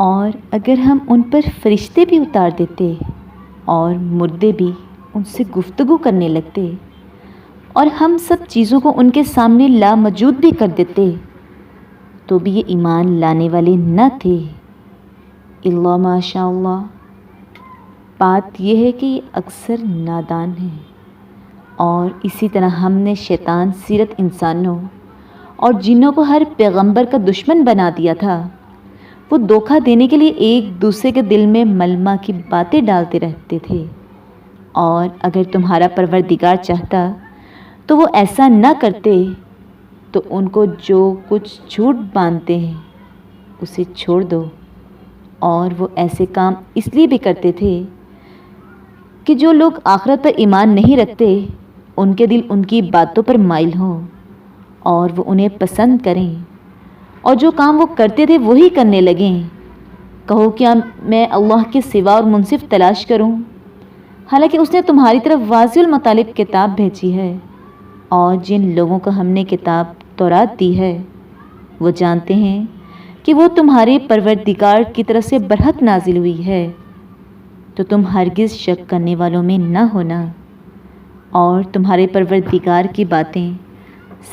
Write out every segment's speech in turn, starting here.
اور اگر ہم ان پر فرشتے بھی اتار دیتے اور مردے بھی ان سے گفتگو کرنے لگتے اور ہم سب چیزوں کو ان کے سامنے لاموجود بھی کر دیتے تو بھی یہ ایمان لانے والے نہ تھے۔ اللہ ماشاء اللہ، بات یہ ہے کہ یہ اکثر نادان ہیں، اور اسی طرح ہم نے شیطان سیرت انسانوں اور جنوں کو ہر پیغمبر کا دشمن بنا دیا تھا۔ وہ دھوکہ دینے کے لیے ایک دوسرے کے دل میں ملمہ کی باتیں ڈالتے رہتے تھے، اور اگر تمہارا پروردگار چاہتا تو وہ ایسا نہ کرتے، تو ان کو جو کچھ جھوٹ باندھتے ہیں اسے چھوڑ دو۔ اور وہ ایسے کام اس لیے بھی کرتے تھے کہ جو لوگ آخرت پر ایمان نہیں رکھتے ان کے دل ان کی باتوں پر مائل ہوں اور وہ انہیں پسند کریں، اور جو کام وہ کرتے تھے وہی کرنے لگیں۔ کہو کیا میں اللہ کے سوا اور منصف تلاش کروں، حالانکہ اس نے تمہاری طرف واضح المطالب کتاب بھیجی ہے، اور جن لوگوں کو ہم نے کتاب تورات دی ہے وہ جانتے ہیں کہ وہ تمہارے پروردگار کی طرف سے برحق نازل ہوئی ہے، تو تم ہرگز شک کرنے والوں میں نہ ہونا، اور تمہارے پروردگار کی باتیں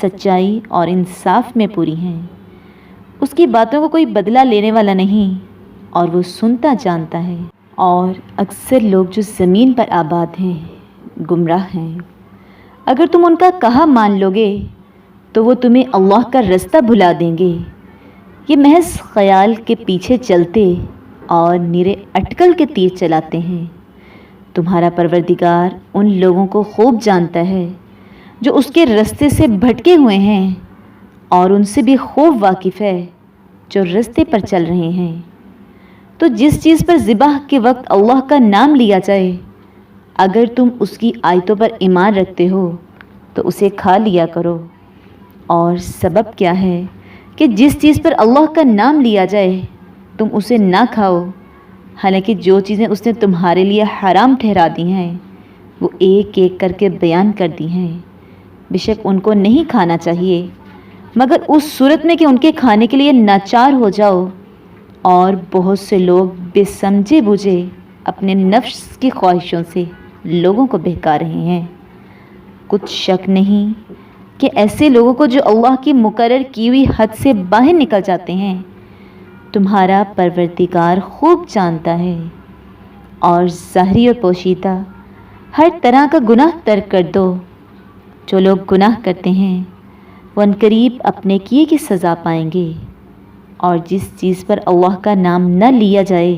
سچائی اور انصاف میں پوری ہیں۔ اس کی باتوں کو کوئی بدلہ لینے والا نہیں، اور وہ سنتا جانتا ہے۔ اور اکثر لوگ جو زمین پر آباد ہیں گمراہ ہیں، اگر تم ان کا کہا مان لو گے تو وہ تمہیں اللہ کا رستہ بھلا دیں گے۔ یہ محض خیال کے پیچھے چلتے اور نرے اٹکل کے تیر چلاتے ہیں۔ تمہارا پروردگار ان لوگوں کو خوب جانتا ہے جو اس کے رستے سے بھٹکے ہوئے ہیں، اور ان سے بھی خوب واقف ہے جو رستے پر چل رہے ہیں۔ تو جس چیز پر ذبح کے وقت اللہ کا نام لیا جائے، اگر تم اس کی آیتوں پر ایمان رکھتے ہو تو اسے کھا لیا کرو۔ اور سبب کیا ہے کہ جس چیز پر اللہ کا نام لیا جائے تم اسے نہ کھاؤ، حالانکہ جو چیزیں اس نے تمہارے لیے حرام ٹھہرا دی ہیں وہ ایک ایک کر کے بیان کر دی ہیں۔ بے شک ان کو نہیں کھانا چاہیے مگر اس صورت میں کہ ان کے کھانے کے لیے ناچار ہو جاؤ، اور بہت سے لوگ بے سمجھے بوجھے اپنے نفس کی خواہشوں سے لوگوں کو بہکا رہے ہیں۔ کچھ شک نہیں کہ ایسے لوگوں کو جو اللہ کی مقرر کی ہوئی حد سے باہر نکل جاتے ہیں تمہارا پروردگار خوب جانتا ہے، اور ظاہری اور پوشیدہ ہر طرح کا گناہ ترک کر دو۔ جو لوگ گناہ کرتے ہیں وہ عنقریب اپنے کیے کی سزا پائیں گے، اور جس چیز پر اللہ کا نام نہ لیا جائے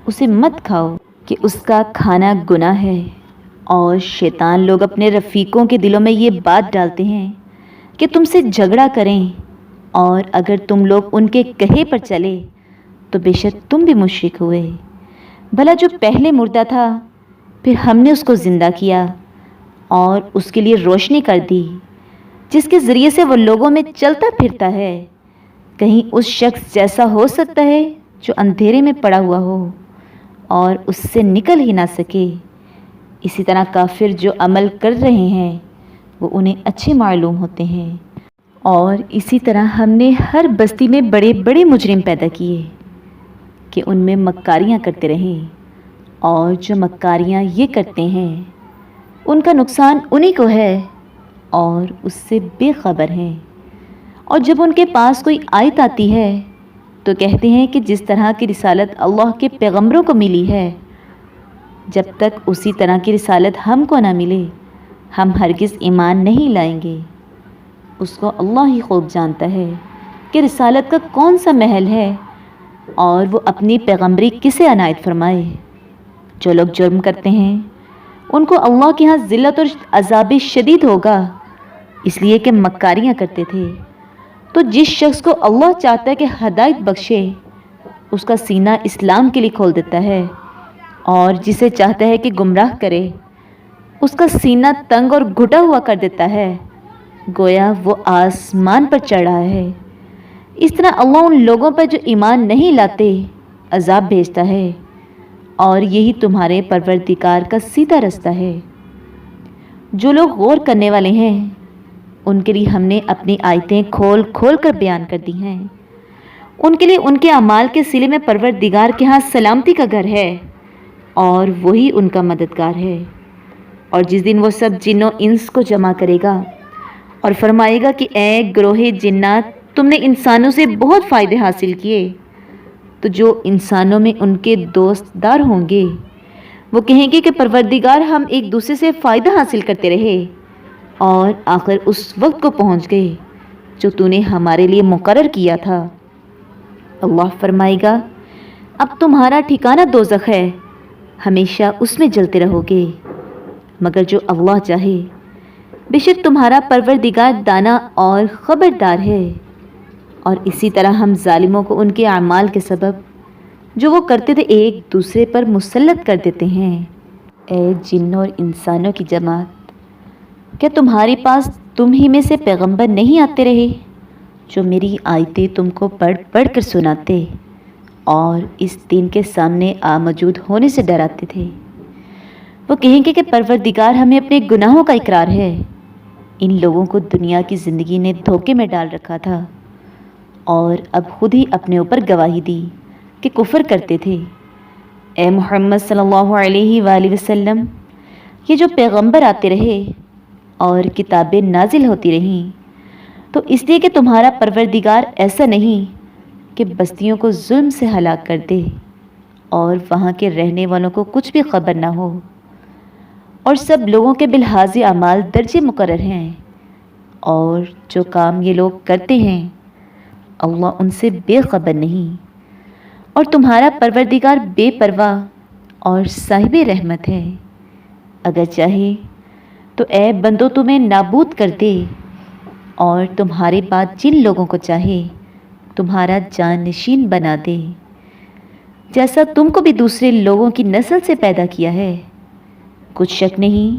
اسے مت کھاؤ کہ اس کا کھانا گناہ ہے۔ اور شیطان لوگ اپنے رفیقوں کے دلوں میں یہ بات ڈالتے ہیں کہ تم سے جھگڑا کریں، اور اگر تم لوگ ان کے کہے پر چلے تو بے شک تم بھی مشرک ہوئے۔ بھلا جو پہلے مردہ تھا پھر ہم نے اس کو زندہ کیا اور اس کے لیے روشنی کر دی، جس کے ذریعے سے وہ لوگوں میں چلتا پھرتا ہے، کہیں اس شخص جیسا ہو سکتا ہے جو اندھیرے میں پڑا ہوا ہو اور اس سے نکل ہی نہ سکے۔ اسی طرح کافر جو عمل کر رہے ہیں وہ انہیں اچھے معلوم ہوتے ہیں۔ اور اسی طرح ہم نے ہر بستی میں بڑے بڑے مجرم پیدا کیے کہ ان میں مکاریاں کرتے رہیں، اور جو مکاریاں یہ کرتے ہیں ان کا نقصان انہی کو ہے اور اس سے بے خبر ہیں۔ اور جب ان کے پاس کوئی آیت آتی ہے تو کہتے ہیں کہ جس طرح کی رسالت اللہ کے پیغمبروں کو ملی ہے، جب تک اسی طرح کی رسالت ہم کو نہ ملے ہم ہرگز ایمان نہیں لائیں گے۔ اس کو اللہ ہی خوب جانتا ہے کہ رسالت کا کون سا محل ہے اور وہ اپنی پیغمبری کسے عنایت فرمائے۔ جو لوگ جرم کرتے ہیں ان کو اللہ کے ہاں ذلت اور عذاب شدید ہوگا، اس لیے کہ مکاریاں کرتے تھے۔ تو جس شخص کو اللہ چاہتا ہے کہ ہدایت بخشے اس کا سینہ اسلام کے لیے کھول دیتا ہے، اور جسے چاہتا ہے کہ گمراہ کرے اس کا سینہ تنگ اور گھٹا ہوا کر دیتا ہے، گویا وہ آسمان پر چڑھ رہا ہے۔ اس طرح اللہ ان لوگوں پر جو ایمان نہیں لاتے عذاب بھیجتا ہے، اور یہی تمہارے پروردگار کا سیدھا رستہ ہے۔ جو لوگ غور کرنے والے ہیں ان کے لیے ہم نے اپنی آیتیں کھول کھول کر بیان کر دی ہیں۔ ان کے لیے ان کے اعمال کے صلے میں پروردگار کے ہاں سلامتی کا گھر ہے اور وہی ان کا مددگار ہے۔ اور جس دن وہ سب جن و انس کو جمع کرے گا اور فرمائے گا کہ اے گروہ جنات، تم نے انسانوں سے بہت فائدے حاصل کیے، تو جو انسانوں میں ان کے دوست دار ہوں گے وہ کہیں گے کہ پروردگار، ہم ایک دوسرے سے فائدہ حاصل کرتے رہے اور آخر اس وقت کو پہنچ گئے جو تو نے ہمارے لیے مقرر کیا تھا۔ اللہ فرمائے گا، اب تمہارا ٹھکانہ دوزخ ہے، ہمیشہ اس میں جلتے رہو گے، مگر جو اللہ چاہے، بے شک تمہارا پروردگار دانا اور خبردار ہے۔ اور اسی طرح ہم ظالموں کو ان کے اعمال کے سبب جو وہ کرتے تھے ایک دوسرے پر مسلط کر دیتے ہیں۔ اے جنوں اور انسانوں کی جماعت، کیا تمہارے پاس تم ہی میں سے پیغمبر نہیں آتے رہے جو میری آیتیں تم کو پڑھ پڑھ کر سناتے اور اس دین کے سامنے موجود ہونے سے ڈراتے تھے؟ وہ کہیں گے کہ پروردگار، ہمیں اپنے گناہوں کا اقرار ہے، ان لوگوں کو دنیا کی زندگی نے دھوکے میں ڈال رکھا تھا اور اب خود ہی اپنے اوپر گواہی دی کہ کفر کرتے تھے۔ اے محمد صلی اللہ علیہ وآلہ وسلم، یہ جو پیغمبر آتے رہے اور کتابیں نازل ہوتی رہیں تو اس لیے کہ تمہارا پروردگار ایسا نہیں کہ بستیوں کو ظلم سے ہلاک کر دے اور وہاں کے رہنے والوں کو کچھ بھی خبر نہ ہو، اور سب لوگوں کے بالحاظ اعمال درجے مقرر ہیں، اور جو کام یہ لوگ کرتے ہیں اللہ ان سے بے خبر نہیں، اور تمہارا پروردگار بے پرواہ اور صاحب رحمت ہے، اگر چاہے تو اے بندو تمہیں نابود کر دے، اور تمہارے بعد جن لوگوں کو چاہے تمہارا جان نشین بنا دے، جیسا تم کو بھی دوسرے لوگوں کی نسل سے پیدا کیا ہے۔ کچھ شک نہیں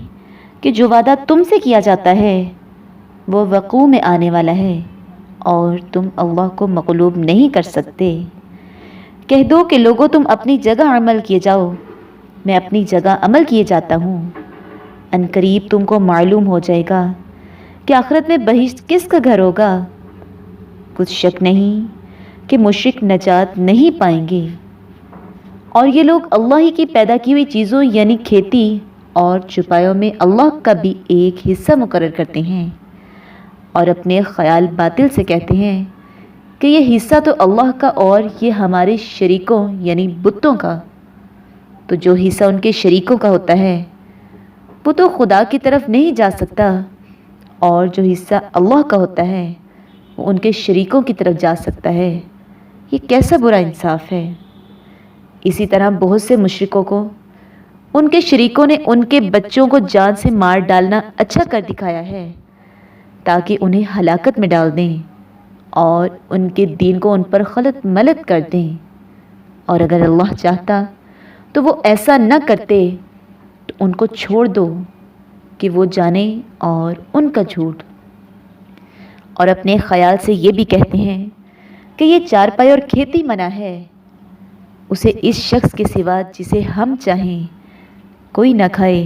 کہ جو وعدہ تم سے کیا جاتا ہے وہ وقوع میں آنے والا ہے، اور تم اللہ کو مغلوب نہیں کر سکتے۔ کہہ دو کہ لوگوں، تم اپنی جگہ عمل کیے جاؤ، میں اپنی جگہ عمل کیے جاتا ہوں، ان قریب تم کو معلوم ہو جائے گا کہ آخرت میں بہشت کس کا گھر ہوگا۔ کچھ شک نہیں کہ مشرک نجات نہیں پائیں گے، اور یہ لوگ اللہ ہی کی پیدا کی ہوئی چیزوں یعنی کھیتی اور چھپایوں میں اللہ کا بھی ایک حصہ مقرر کرتے ہیں، اور اپنے خیال باطل سے کہتے ہیں کہ یہ حصہ تو اللہ کا اور یہ ہمارے شریکوں یعنی بتوں کا۔ تو جو حصہ ان کے شریکوں کا ہوتا ہے وہ تو خدا کی طرف نہیں جا سکتا، اور جو حصہ اللہ کا ہوتا ہے وہ ان کے شریکوں کی طرف جا سکتا ہے۔ یہ کیسا برا انصاف ہے۔ اسی طرح بہت سے مشرکوں کو ان کے شریکوں نے ان کے بچوں کو جان سے مار ڈالنا اچھا کر دکھایا ہے تاکہ انہیں ہلاکت میں ڈال دیں اور ان کے دین کو ان پر خلط ملط کر دیں، اور اگر اللہ چاہتا تو وہ ایسا نہ کرتے۔ تو ان کو چھوڑ دو کہ وہ جانیں اور ان کا جھوٹ، اور اپنے خیال سے یہ بھی کہتے ہیں کہ یہ چارپائی اور کھیتی منع ہے، اسے اس شخص کے سوا جسے ہم چاہیں کوئی نہ کھائے،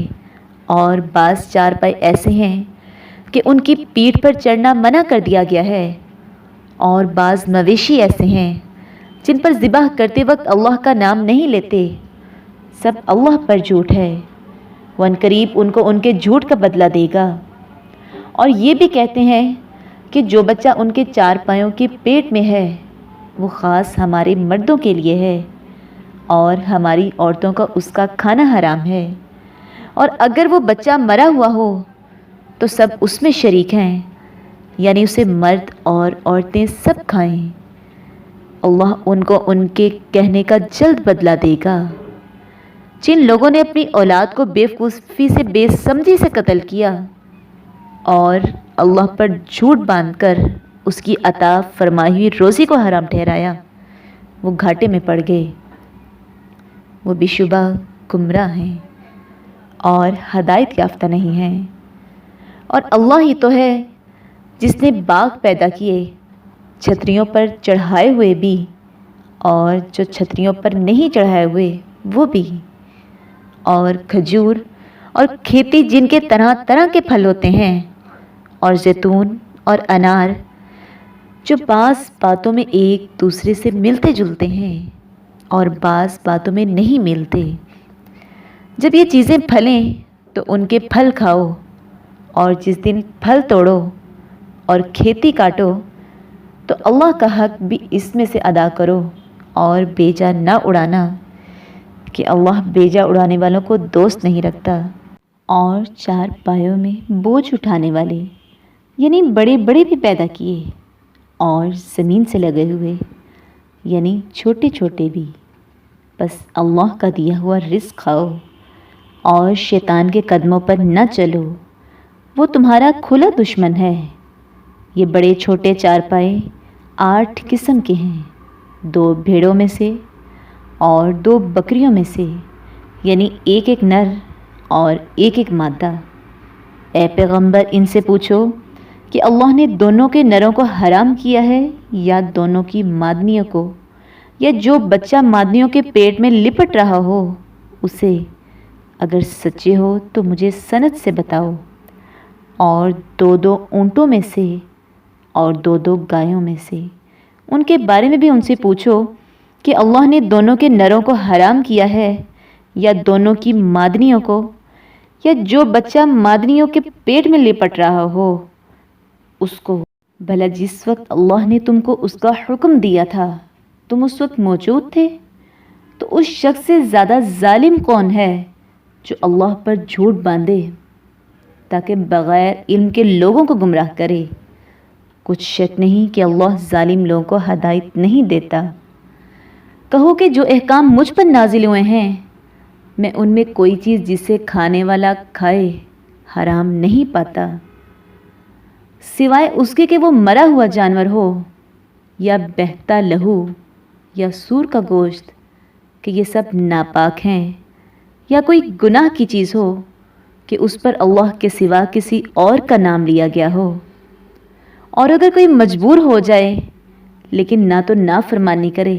اور بعض چارپائی ایسے ہیں کہ ان کی پیٹھ پر چڑھنا منع کر دیا گیا ہے، اور بعض مویشی ایسے ہیں جن پر ذبح کرتے وقت اللہ کا نام نہیں لیتے، سب اللہ پر جھوٹ ہے، وہ عنقریب ان کو ان کے جھوٹ کا بدلہ دے گا۔ اور یہ بھی کہتے ہیں کہ جو بچہ ان کے چار پایوں کے پیٹ میں ہے وہ خاص ہمارے مردوں کے لیے ہے، اور ہماری عورتوں کا اس کا کھانا حرام ہے، اور اگر وہ بچہ مرا ہوا ہو تو سب اس میں شریک ہیں، یعنی اسے مرد اور عورتیں سب کھائیں۔ اللہ ان کو ان کے کہنے کا جلد بدلہ دے گا۔ جن لوگوں نے اپنی اولاد کو بے وقوفی سے بے سمجھی سے قتل کیا اور اللہ پر جھوٹ باندھ کر اس کی عطا فرمائی ہوئی روزی کو حرام ٹھہرایا، وہ گھاٹے میں پڑ گئے، وہ بے شبہ گمراہ ہیں اور ہدایت یافتہ نہیں ہیں۔ اور اللہ ہی تو ہے جس نے باغ پیدا کیے، چھتریوں پر چڑھائے ہوئے بھی اور جو چھتریوں پر نہیں چڑھائے ہوئے وہ بھی، اور کھجور اور کھیتی جن کے طرح طرح کے پھل ہوتے ہیں، اور زیتون اور انار جو بعض باتوں میں ایک دوسرے سے ملتے جلتے ہیں اور بعض باتوں میں نہیں ملتے۔ جب یہ چیزیں پھلیں تو ان کے پھل کھاؤ، اور جس دن پھل توڑو اور کھیتی کاٹو تو اللہ کا حق بھی اس میں سے ادا کرو، اور بیجا نہ اڑانا کہ اللہ بیجا اڑانے والوں کو دوست نہیں رکھتا۔ اور چار پایوں میں بوجھ اٹھانے والے یعنی بڑے بڑے بھی پیدا کیے، اور زمین سے لگے ہوئے یعنی چھوٹے چھوٹے بھی، بس اللہ کا دیا ہوا رزق کھاؤ اور شیطان کے قدموں پر نہ چلو، وہ تمہارا کھلا دشمن ہے۔ یہ بڑے چھوٹے چار پائے 8 قسم کے ہیں، 2 بھیڑوں میں سے اور 2 بکریوں میں سے، یعنی ایک نر اور ایک مادہ۔ اے پیغمبر، ان سے پوچھو کہ اللہ نے دونوں کے نروں کو حرام کیا ہے یا دونوں کی مادنیوں کو، یا جو بچہ مادنیوں کے پیٹ میں لپٹ رہا ہو اسے؟ اگر سچے ہو تو مجھے سند سے بتاؤ۔ اور 2 اونٹوں میں سے اور 2 گایوں میں سے، ان کے بارے میں بھی ان سے پوچھو کہ اللہ نے دونوں کے نروں کو حرام کیا ہے یا دونوں کی مادنیوں کو، یا جو بچہ مادنیوں کے پیٹ میں لپٹ رہا ہو اس کو؟ بھلا جس وقت اللہ نے تم کو اس کا حکم دیا تھا تم اس وقت موجود تھے؟ تو اس شخص سے زیادہ ظالم کون ہے جو اللہ پر جھوٹ باندھے تاکہ بغیر علم کے لوگوں کو گمراہ کرے؟ کچھ شک نہیں کہ اللہ ظالم لوگوں کو ہدایت نہیں دیتا۔ کہو کہ جو احکام مجھ پر نازل ہوئے ہیں میں ان میں کوئی چیز جسے کھانے والا کھائے حرام نہیں پاتا، سوائے اس کے کہ وہ مرا ہوا جانور ہو یا بہتا لہو یا سور کا گوشت، کہ یہ سب ناپاک ہیں، یا کوئی گناہ کی چیز ہو کہ اس پر اللہ کے سوا کسی اور کا نام لیا گیا ہو۔ اور اگر کوئی مجبور ہو جائے لیکن نہ تو نافرمانی کرے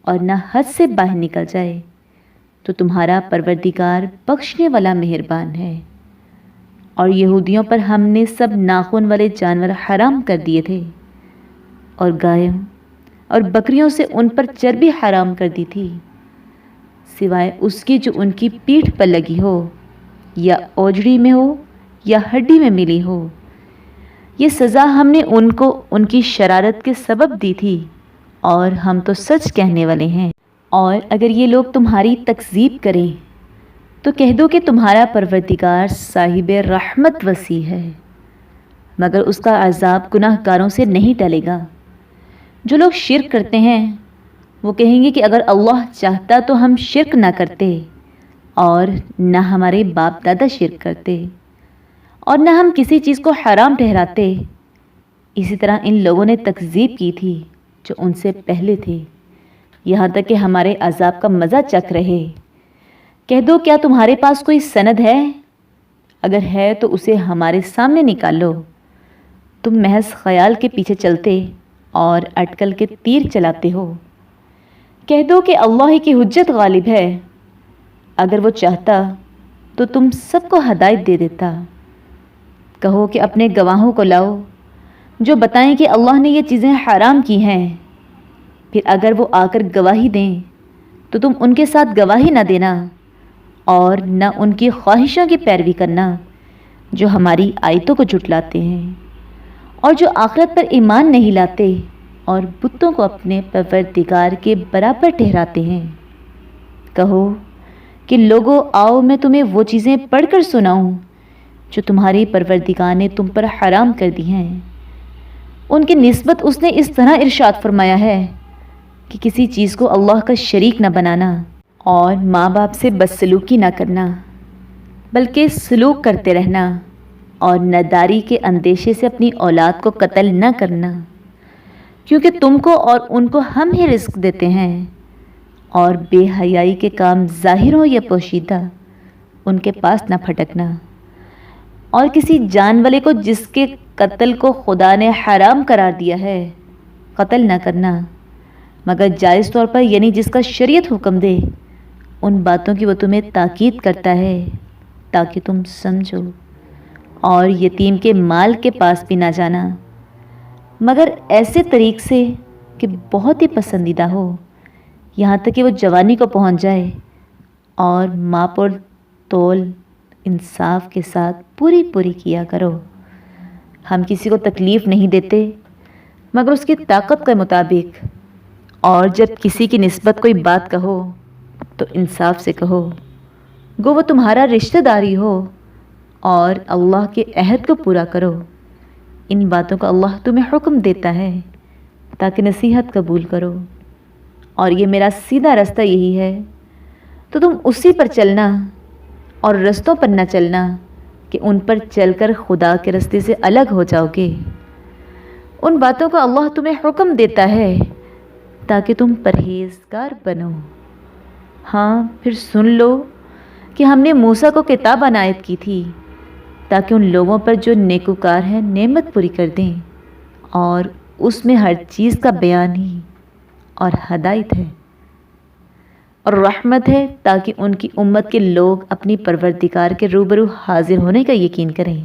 اور نہ حد سے باہر نکل جائے تو تمہارا پروردگار بخشنے والا مہربان ہے۔ اور یہودیوں پر ہم نے سب ناخن والے جانور حرام کر دیے تھے، اور گایوں اور بکریوں سے ان پر چربی حرام کر دی تھی، سوائے اس کی جو ان کی پیٹھ پر لگی ہو یا اوجڑی میں ہو یا ہڈی میں ملی ہو۔ یہ سزا ہم نے ان کو ان کی شرارت کے سبب دی تھی، اور ہم تو سچ کہنے والے ہیں۔ اور اگر یہ لوگ تمہاری تکذیب کریں تو کہہ دو کہ تمہارا پروردگار صاحب رحمت وسیع ہے، مگر اس کا عذاب گناہ گاروں سے نہیں ٹلے گا۔ جو لوگ شرک کرتے ہیں وہ کہیں گے کہ اگر اللہ چاہتا تو ہم شرک نہ کرتے، اور نہ ہمارے باپ دادا شرک کرتے، اور نہ ہم کسی چیز کو حرام ٹھہراتے۔ اسی طرح ان لوگوں نے تکذیب کی تھی جو ان سے پہلے تھے، یہاں تک کہ ہمارے عذاب کا مزہ چکھ رہے۔ کہہ دو کیا تمہارے پاس کوئی سند ہے؟ اگر ہے تو اسے ہمارے سامنے نکالو۔ تم محض خیال کے پیچھے چلتے اور اٹکل کے تیر چلاتے ہو۔ کہہ دو کہ اللہ کی حجت غالب ہے، اگر وہ چاہتا تو تم سب کو ہدایت دے دیتا۔ کہو کہ اپنے گواہوں کو لاؤ جو بتائیں کہ اللہ نے یہ چیزیں حرام کی ہیں، پھر اگر وہ آ کر گواہی دیں تو تم ان کے ساتھ گواہی نہ دینا، اور نہ ان کی خواہشوں کی پیروی کرنا جو ہماری آیتوں کو جھٹلاتے ہیں، اور جو آخرت پر ایمان نہیں لاتے اور بتوں کو اپنے پروردگار کے برابر ٹھہراتے ہیں۔ کہو کہ لوگو آؤ میں تمہیں وہ چیزیں پڑھ کر سناؤں جو تمہاری پروردگار نے تم پر حرام کر دی ہیں۔ ان کی نسبت اس نے اس طرح ارشاد فرمایا ہے کہ کسی چیز کو اللہ کا شریک نہ بنانا، اور ماں باپ سے بدسلوکی نہ کرنا، بلکہ سلوک کرتے رہنا، اور نداری کے اندیشے سے اپنی اولاد کو قتل نہ کرنا، کیونکہ تم کو اور ان کو ہم ہی رزق دیتے ہیں۔ اور بے حیائی کے کام ظاہر ہو یا پوشیدہ ان کے پاس نہ پھٹکنا، اور کسی جان والے کو جس کے قتل کو خدا نے حرام قرار دیا ہے قتل نہ کرنا، مگر جائز طور پر، یعنی جس کا شریعت حکم دے ان باتوں کی وہ تمہیں تاکید کرتا ہے تاکہ تم سمجھو۔ اور یتیم کے مال کے پاس بھی نہ جانا، مگر ایسے طریق سے کہ بہت ہی پسندیدہ ہو، یہاں تک کہ وہ جوانی کو پہنچ جائے، اور ماپ اور تول انصاف کے ساتھ پوری کیا کرو۔ ہم کسی کو تکلیف نہیں دیتے مگر اس کی طاقت کے مطابق، اور جب کسی کی نسبت کوئی بات کہو تو انصاف سے کہو، گو وہ تمہارا رشتہ داری ہو، اور اللہ کے عہد کو پورا کرو۔ ان باتوں کا اللہ تمہیں حکم دیتا ہے تاکہ نصیحت قبول کرو، اور یہ میرا سیدھا راستہ یہی ہے، تو تم اسی پر چلنا اور رستوں پر نہ چلنا کہ ان پر چل کر خدا کے رستے سے الگ ہو جاؤ گے۔ ان باتوں کا اللہ تمہیں حکم دیتا ہے تاکہ تم پرہیزگار بنو۔ ہاں، پھر سن لو کہ ہم نے موسیٰ کو کتاب عنایت کی تھی تاکہ ان لوگوں پر جو نیکوکار ہیں نعمت پوری کر دیں، اور اس میں ہر چیز کا بیان ہی اور ہدایت ہے اور رحمت ہے، تاکہ ان کی امت کے لوگ اپنی پروردگار کے روبرو حاضر ہونے کا یقین کریں۔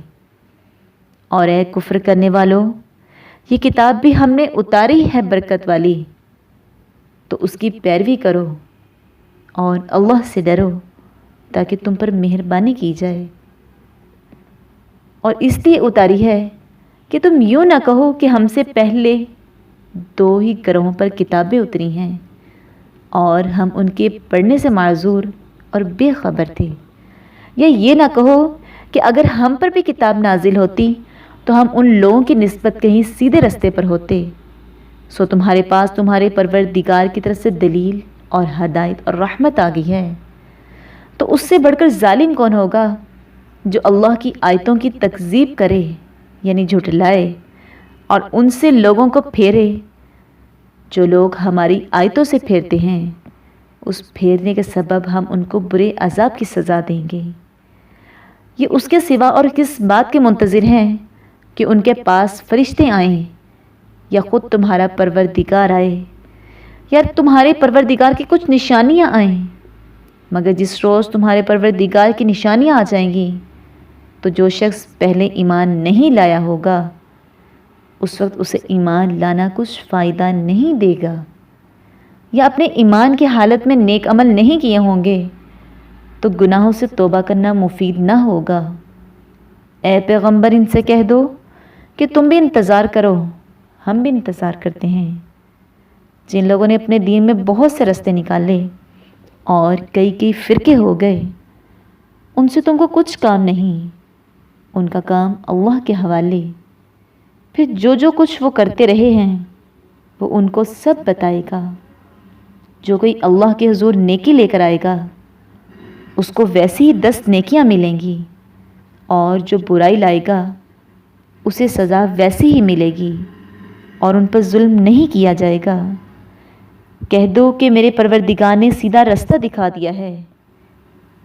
اور اے کفر کرنے والوں، یہ کتاب بھی ہم نے اتاری ہے برکت والی، تو اس کی پیروی کرو اور اللہ سے ڈرو تاکہ تم پر مہربانی کی جائے۔ اور اس لیے اتاری ہے کہ تم یوں نہ کہو کہ ہم سے پہلے 2 ہی گروہوں پر کتابیں اتری ہیں اور ہم ان کے پڑھنے سے معذور اور بے خبر تھے، یا یہ نہ کہو کہ اگر ہم پر بھی کتاب نازل ہوتی تو ہم ان لوگوں کی نسبت کہیں سیدھے رستے پر ہوتے۔ سو تمہارے پاس تمہارے پروردگار کی طرف سے دلیل اور ہدایت اور رحمت آ گئی ہے، تو اس سے بڑھ کر ظالم کون ہوگا جو اللہ کی آیتوں کی تکذیب کرے، یعنی جھٹلائے، اور ان سے لوگوں کو پھیرے۔ جو لوگ ہماری آیتوں سے پھیرتے ہیں، اس پھیرنے کے سبب ہم ان کو برے عذاب کی سزا دیں گے۔ یہ اس کے سوا اور کس بات کے منتظر ہیں کہ ان کے پاس فرشتے آئیں، یا خود تمہارا پروردگار آئے، یا تمہارے پروردگار کی کچھ نشانیاں آئیں؟ مگر جس روز تمہارے پروردگار کی نشانیاں آ جائیں گی تو جو شخص پہلے ایمان نہیں لایا ہوگا، اس وقت اسے ایمان لانا کچھ فائدہ نہیں دے گا، یا اپنے ایمان کی حالت میں نیک عمل نہیں کیے ہوں گے تو گناہوں سے توبہ کرنا مفید نہ ہوگا۔ اے پیغمبر، ان سے کہہ دو کہ تم بھی انتظار کرو، ہم بھی انتظار کرتے ہیں۔ جن لوگوں نے اپنے دین میں بہت سے رستے نکالے اور کئی فرقے ہو گئے، ان سے تم کو کچھ کام نہیں، ان کا کام اللہ کے حوالے۔ پھر جو کچھ وہ کرتے رہے ہیں وہ ان کو سب بتائے گا۔ جو کوئی اللہ کے حضور نیکی لے کر آئے گا، اس کو ویسی ہی 10 نیکیاں ملیں گی، اور جو برائی لائے گا اسے سزا ویسی ہی ملے گی، اور ان پر ظلم نہیں کیا جائے گا۔ کہہ دو کہ میرے پروردگار نے سیدھا رستہ دکھا دیا ہے،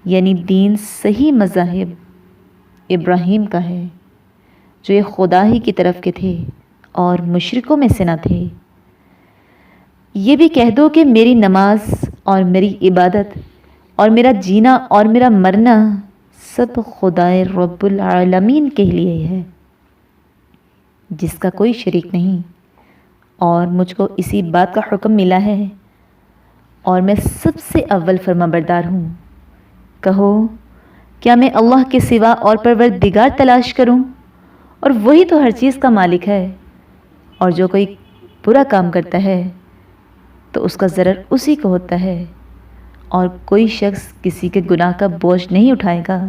یعنی دین صحیح مذاہب ابراہیم کا ہے، جو یہ خدا ہی کی طرف کے تھے اور مشرکوں میں سے نہ تھے۔ یہ بھی کہہ دو کہ میری نماز اور میری عبادت اور میرا جینا اور میرا مرنا سب خدائے رب العالمین کے لیے ہے، جس کا کوئی شریک نہیں، اور مجھ کو اسی بات کا حکم ملا ہے، اور میں سب سے اول فرما بردار ہوں۔ کہو، کیا میں اللہ کے سوا اور پروردگار تلاش کروں؟ اور وہی تو ہر چیز کا مالک ہے، اور جو کوئی برا کام کرتا ہے تو اس کا ضرر اسی کو ہوتا ہے، اور کوئی شخص کسی کے گناہ کا بوجھ نہیں اٹھائے گا۔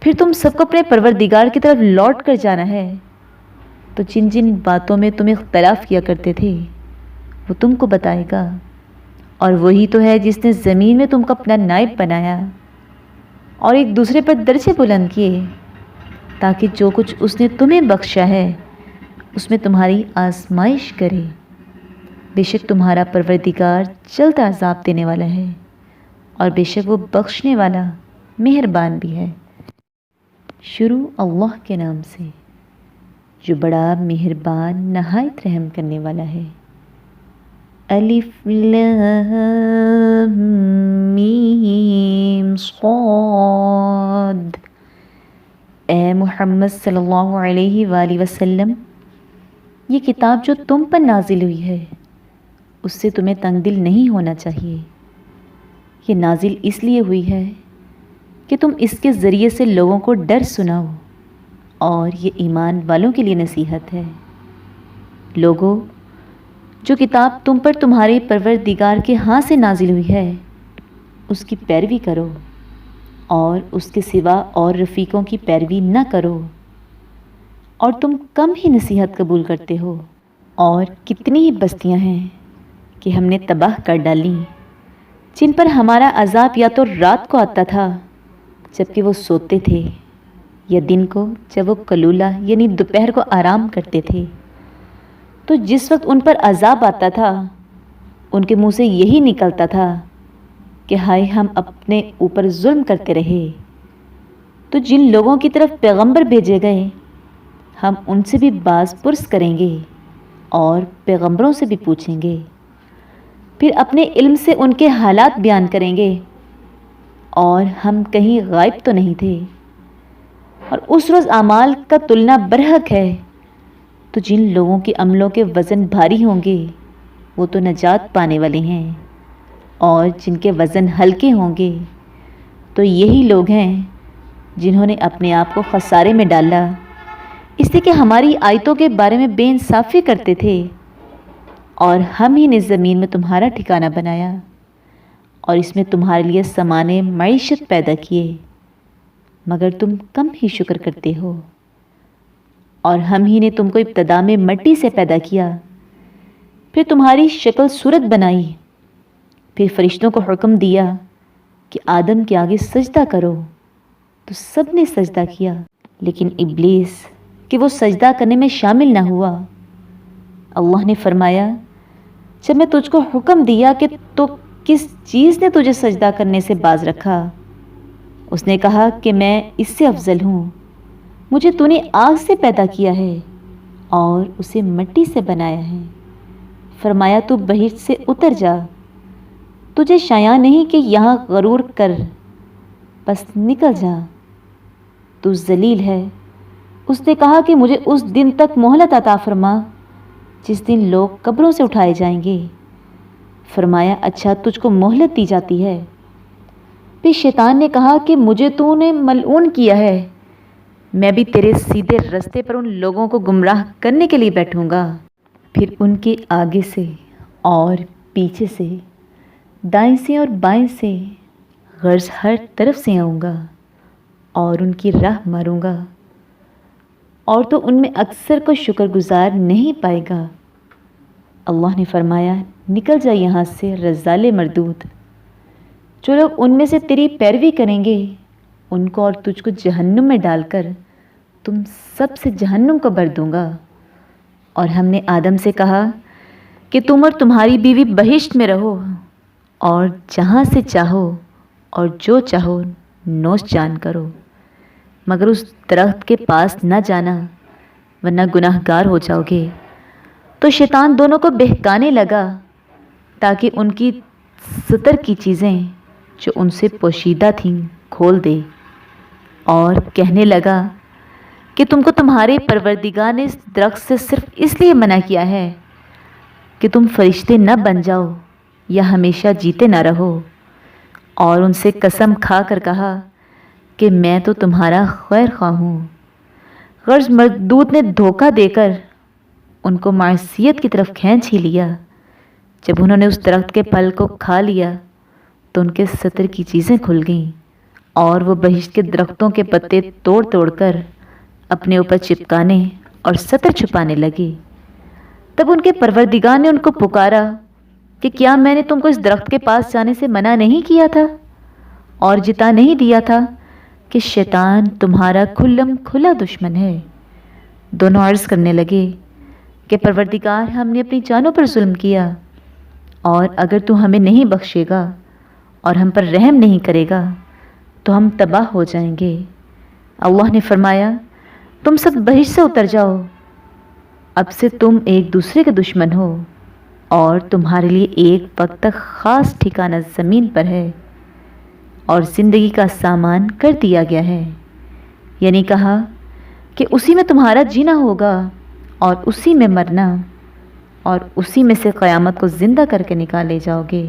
پھر تم سب کو اپنے پروردگار کی طرف لوٹ کر جانا ہے، تو جن جن باتوں میں تم اختلاف کیا کرتے تھے وہ تم کو بتائے گا، اور وہی تو ہے جس نے زمین میں تم کو اپنا نائب بنایا اور ایک دوسرے پر درجے بلند کیے، تاکہ جو کچھ اس نے تمہیں بخشا ہے اس میں تمہاری آزمائش کرے۔ بے شک تمہارا پروردگار جلد عذاب دینے والا ہے، اور بے شک وہ بخشنے والا مہربان بھی ہے۔ شروع اللہ کے نام سے جو بڑا مہربان نہایت رحم کرنے والا ہے۔ الف لام میم صاد۔ اے محمد صلی اللہ علیہ وآلہ وسلم، یہ کتاب جو تم پر نازل ہوئی ہے اس سے تمہیں تنگ دل نہیں ہونا چاہیے۔ یہ نازل اس لیے ہوئی ہے کہ تم اس کے ذریعے سے لوگوں کو ڈر سناؤ، اور یہ ایمان والوں کے لیے نصیحت ہے۔ لوگوں، جو کتاب تم پر تمہارے پروردگار کے ہاں سے نازل ہوئی ہے اس کی پیروی کرو، اور اس کے سوا اور رفیقوں کی پیروی نہ کرو، اور تم کم ہی نصیحت قبول کرتے ہو۔ اور کتنی ہی بستیاں ہیں کہ ہم نے تباہ کر ڈالیں، جن پر ہمارا عذاب یا تو رات کو آتا تھا جبکہ وہ سوتے تھے، یا دن کو جب وہ کلولہ یعنی دوپہر کو آرام کرتے تھے۔ تو جس وقت ان پر عذاب آتا تھا ان کے منہ سے یہی نکلتا تھا کہ ہائے ہم اپنے اوپر ظلم کرتے رہے۔ تو جن لوگوں کی طرف پیغمبر بھیجے گئے ہم ان سے بھی باز پرس کریں گے اور پیغمبروں سے بھی پوچھیں گے، پھر اپنے علم سے ان کے حالات بیان کریں گے، اور ہم کہیں غائب تو نہیں تھے۔ اور اس روز اعمال کا تلنا برحق ہے، تو جن لوگوں کے عملوں کے وزن بھاری ہوں گے وہ تو نجات پانے والے ہیں، اور جن کے وزن ہلکے ہوں گے تو یہی لوگ ہیں جنہوں نے اپنے آپ کو خسارے میں ڈالا، اس لیے کہ ہماری آیتوں کے بارے میں بے انصافی کرتے تھے، اور ہم ہی نے زمین میں تمہارا ٹھکانہ بنایا اور اس میں تمہارے لیے سامان معیشت پیدا کیے، مگر تم کم ہی شکر کرتے ہو۔ اور ہم ہی نے تم کو ابتدا میں مٹی سے پیدا کیا، پھر تمہاری شکل صورت بنائی، پھر فرشتوں کو حکم دیا کہ آدم کے آگے سجدہ کرو، تو سب نے سجدہ کیا، لیکن ابلیس کہ وہ سجدہ کرنے میں شامل نہ ہوا۔ اللہ نے فرمایا، جب میں تجھ کو حکم دیا کہ تو کس چیز نے تجھے سجدہ کرنے سے باز رکھا؟ اس نے کہا کہ میں اس سے افضل ہوں، مجھے تو نے آگ سے پیدا کیا ہے اور اسے مٹی سے بنایا ہے۔ فرمایا تو بہشت سے اتر جا، تجھے شایع نہیں کہ یہاں غرور کر، بس نکل جا، تو ذلیل ہے۔ اس نے کہا کہ مجھے اس دن تک مہلت عطا فرما جس دن لوگ قبروں سے اٹھائے جائیں گے۔ فرمایا اچھا، تجھ کو مہلت دی جاتی ہے۔ پھر شیطان نے کہا کہ مجھے تو نے ملعون کیا ہے، میں بھی تیرے سیدھے رستے پر ان لوگوں کو گمراہ کرنے کے لیے بیٹھوں گا۔ پھر ان کے آگے سے اور پیچھے سے، دائیں سے اور بائیں سے، غرض ہر طرف سے آؤں گا اور ان کی راہ ماروں گا، اور تو ان میں اکثر کو شکر گزار نہیں پائے گا۔ اللہ نے فرمایا، نکل جا یہاں سے رذال مردود۔ جو لوگ ان میں سے تیری پیروی کریں گے ان کو اور تجھ کو جہنم میں ڈال کر تم سب سے جہنم کو بھر دوں گا۔ اور ہم نے آدم سے کہا کہ تم اور تمہاری بیوی بہشت میں رہو، اور جہاں سے چاہو اور جو چاہو نوش جان کرو، مگر اس درخت کے پاس نہ جانا ورنہ گناہ گار ہو جاؤ گے۔ تو شیطان دونوں کو بہکانے لگا تاکہ ان کی ستر کی چیزیں جو ان سے پوشیدہ تھیں کھول دے، اور کہنے لگا کہ تم کو تمہارے پروردگار نے اس درخت سے صرف اس لیے منع کیا ہے کہ تم فرشتے نہ بن جاؤ یا ہمیشہ جیتے نہ رہو۔ اور ان سے قسم کھا کر کہا کہ میں تو تمہارا خیر خواہ ہوں۔ غرض مردود نے دھوکہ دے کر ان کو معصیت کی طرف کھینچ ہی لیا۔ جب انہوں نے اس درخت کے پھل کو کھا لیا تو ان کے ستر کی چیزیں کھل گئیں، اور وہ بہشت کے درختوں کے پتے توڑ توڑ کر اپنے اوپر چپکانے اور ستر چھپانے لگے۔ تب ان کے پروردگار نے ان کو پکارا کہ کیا میں نے تم کو اس درخت کے پاس جانے سے منع نہیں کیا تھا اور جتا نہیں دیا تھا کہ شیطان تمہارا کھلم کھلا دشمن ہے؟ دونوں عرض کرنے لگے کہ پروردگار، ہم نے اپنی جانوں پر ظلم کیا، اور اگر تو ہمیں نہیں بخشے گا اور ہم پر رحم نہیں کرے گا تو ہم تباہ ہو جائیں گے۔ اللہ نے فرمایا، تم سب بہشت سے اتر جاؤ، اب سے تم ایک دوسرے کے دشمن ہو، اور تمہارے لیے ایک وقت تک خاص ٹھکانہ زمین پر ہے، اور زندگی کا سامان کر دیا گیا ہے، یعنی کہا کہ اسی میں تمہارا جینا ہوگا اور اسی میں مرنا اور اسی میں سے قیامت کو زندہ کر کے نکالے جاؤ گے۔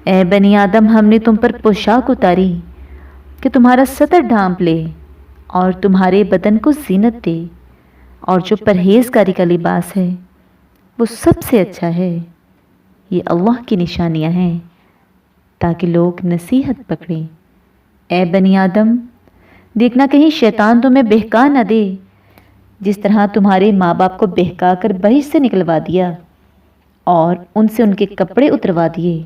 اے بنی آدم، ہم نے تم پر پوشاک اتاری کہ تمہارا سطر ڈھانپ لے اور تمہارے بدن کو زینت دے، اور جو پرہیزگاری کا لباس ہے وہ سب سے اچھا ہے۔ یہ اللہ کی نشانیاں ہیں تاکہ لوگ نصیحت پکڑیں۔ اے بنی آدم، دیکھنا کہیں شیطان تمہیں بہکا نہ دے، جس طرح تمہارے ماں باپ کو بہکا کر بہشت سے نکلوا دیا اور ان سے ان کے کپڑے اتروا دیے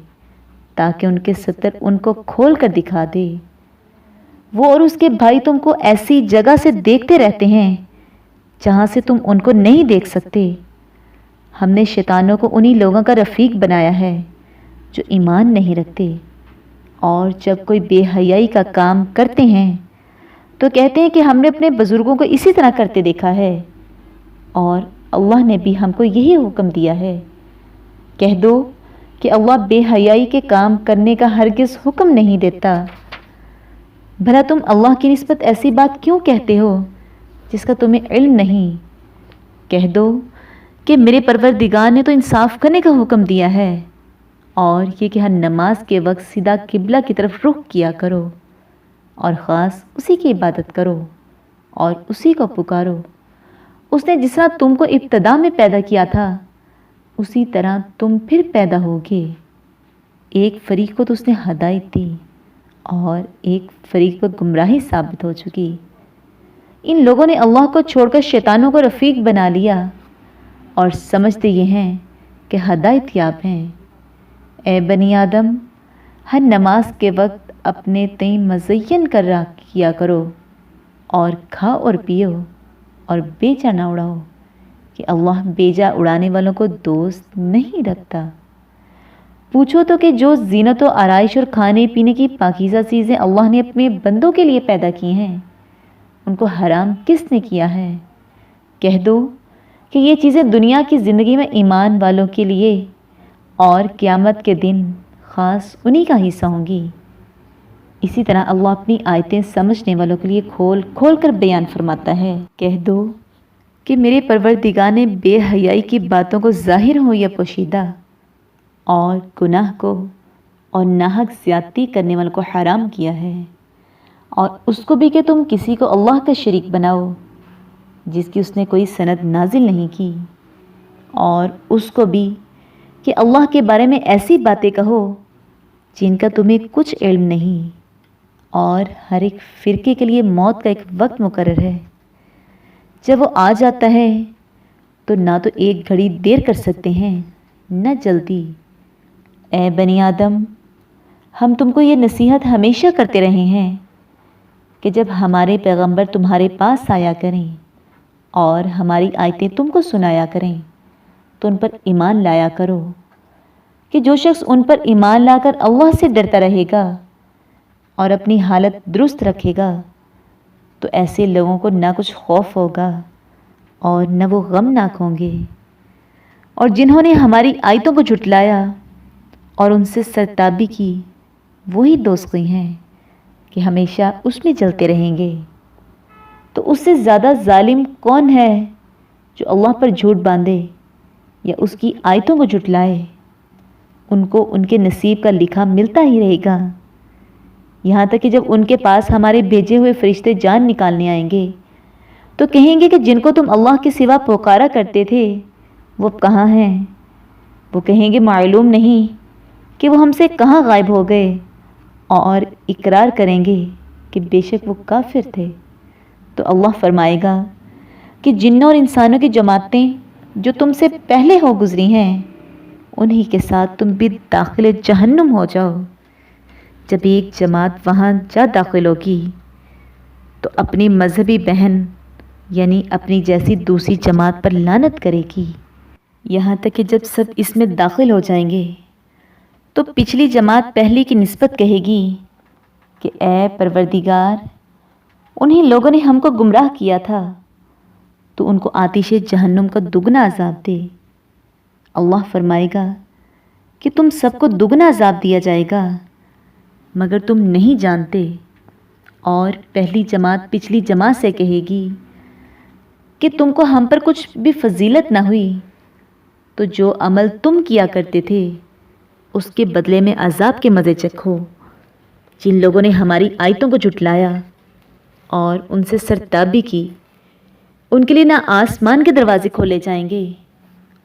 تاکہ ان کے ستر ان کو کھول کر دکھا دے۔ وہ اور اس کے بھائی تم کو ایسی جگہ سے دیکھتے رہتے ہیں جہاں سے تم ان کو نہیں دیکھ سکتے۔ ہم نے شیطانوں کو انہی لوگوں کا رفیق بنایا ہے جو ایمان نہیں رکھتے، اور جب کوئی بے حیائی کا کام کرتے ہیں تو کہتے ہیں کہ ہم نے اپنے بزرگوں کو اسی طرح کرتے دیکھا ہے، اور اللہ نے بھی ہم کو یہی حکم دیا ہے۔ کہہ دو کہ اللہ بے حیائی کے کام کرنے کا ہرگز حکم نہیں دیتا۔ بھلا تم اللہ کی نسبت ایسی بات کیوں کہتے ہو جس کا تمہیں علم نہیں؟ کہہ دو کہ میرے پروردگار نے تو انصاف کرنے کا حکم دیا ہے، اور یہ کہ ہر نماز کے وقت سیدھا قبلہ کی طرف رخ کیا کرو اور خاص اسی کی عبادت کرو اور اسی کو پکارو۔ اس نے جس طرح تم کو ابتدا میں پیدا کیا تھا اسی طرح تم پھر پیدا ہوگے۔ ایک فریق کو تو اس نے ہدایت دی اور ایک فریق پر گمراہی ثابت ہو چکی۔ ان لوگوں نے اللہ کو چھوڑ کر شیطانوں کو رفیق بنا لیا اور سمجھتے یہ ہیں کہ ہدایت یاب ہیں۔ اے بنی آدم، ہر نماز کے وقت اپنے تئیں مزین کر کیا کرو، اور کھاؤ اور پیو اور بیجا نہ اڑاؤ، کہ اللہ بیجا اڑانے والوں کو دوست نہیں رکھتا۔ پوچھو تو کہ جو زینت و آرائش اور کھانے پینے کی پاکیزہ چیزیں اللہ نے اپنے بندوں کے لیے پیدا کی ہیں، ان کو حرام کس نے کیا ہے؟ کہہ دو کہ یہ چیزیں دنیا کی زندگی میں ایمان والوں کے لیے اور قیامت کے دن خاص انہی کا حصہ ہوں گی۔ اسی طرح اللہ اپنی آیتیں سمجھنے والوں کے لیے کھول کھول کر بیان فرماتا ہے۔ کہہ دو کہ میرے پروردگار نے بے حیائی کی باتوں کو ظاہر ہو یا پوشیدہ، اور گناہ کو اور ناحق زیادتی کرنے والوں کو حرام کیا ہے، اور اس کو بھی کہ تم کسی کو اللہ کا شریک بناؤ جس کی اس نے کوئی سند نازل نہیں کی، اور اس کو بھی کہ اللہ کے بارے میں ایسی باتیں کہو جن کا تمہیں کچھ علم نہیں، اور ہر ایک فرقے کے لیے موت کا ایک وقت مقرر ہے۔ جب وہ آ جاتا ہے تو نہ تو ایک گھڑی دیر کر سکتے ہیں نہ جلدی۔ اے بنی آدم، ہم تم کو یہ نصیحت ہمیشہ کرتے رہے ہیں کہ جب ہمارے پیغمبر تمہارے پاس آیا کریں اور ہماری آیتیں تم کو سنایا کریں تو ان پر ایمان لایا کرو، کہ جو شخص ان پر ایمان لا کر اللہ سے ڈرتا رہے گا اور اپنی حالت درست رکھے گا تو ایسے لوگوں کو نہ کچھ خوف ہوگا اور نہ وہ غمناک ہوں گے۔ اور جنہوں نے ہماری آیتوں کو جھٹلایا اور ان سے سرتابی کی، وہی دوزخی ہیں کہ ہمیشہ اس میں جلتے رہیں گے۔ تو اس سے زیادہ ظالم کون ہے جو اللہ پر جھوٹ باندھے یا اس کی آیتوں کو جھٹلائے؟ ان کو ان کے نصیب کا لکھا ملتا ہی رہے گا، یہاں تک کہ جب ان کے پاس ہمارے بھیجے ہوئے فرشتے جان نکالنے آئیں گے تو کہیں گے کہ جن کو تم اللہ کے سوا پکارا کرتے تھے وہ کہاں ہیں؟ وہ کہیں گے معلوم نہیں کہ وہ ہم سے کہاں غائب ہو گئے، اور اقرار کریں گے کہ بے شک وہ کافر تھے۔ تو اللہ فرمائے گا کہ جنوں اور انسانوں کی جماعتیں جو تم سے پہلے ہو گزری ہیں انہی کے ساتھ تم بھی داخل جہنم ہو جاؤ۔ جب ایک جماعت وہاں جا داخل ہوگی تو اپنی مذہبی بہن یعنی اپنی جیسی دوسری جماعت پر لعنت کرے گی، یہاں تک کہ جب سب اس میں داخل ہو جائیں گے تو پچھلی جماعت پہلی کی نسبت کہے گی کہ اے پروردگار، انہی لوگوں نے ہم کو گمراہ کیا تھا، تو ان کو آتش جہنم کا دگنا عذاب دے۔ اللہ فرمائے گا کہ تم سب کو دگنا عذاب دیا جائے گا مگر تم نہیں جانتے۔ اور پہلی جماعت پچھلی جماعت سے کہے گی کہ تم کو ہم پر کچھ بھی فضیلت نہ ہوئی تو جو عمل تم کیا کرتے تھے اس کے بدلے میں عذاب کے مزے چکھو۔ جن لوگوں نے ہماری آیتوں کو جھٹلایا اور ان سے سرتابی کی ان کے لیے نہ آسمان کے دروازے کھولے جائیں گے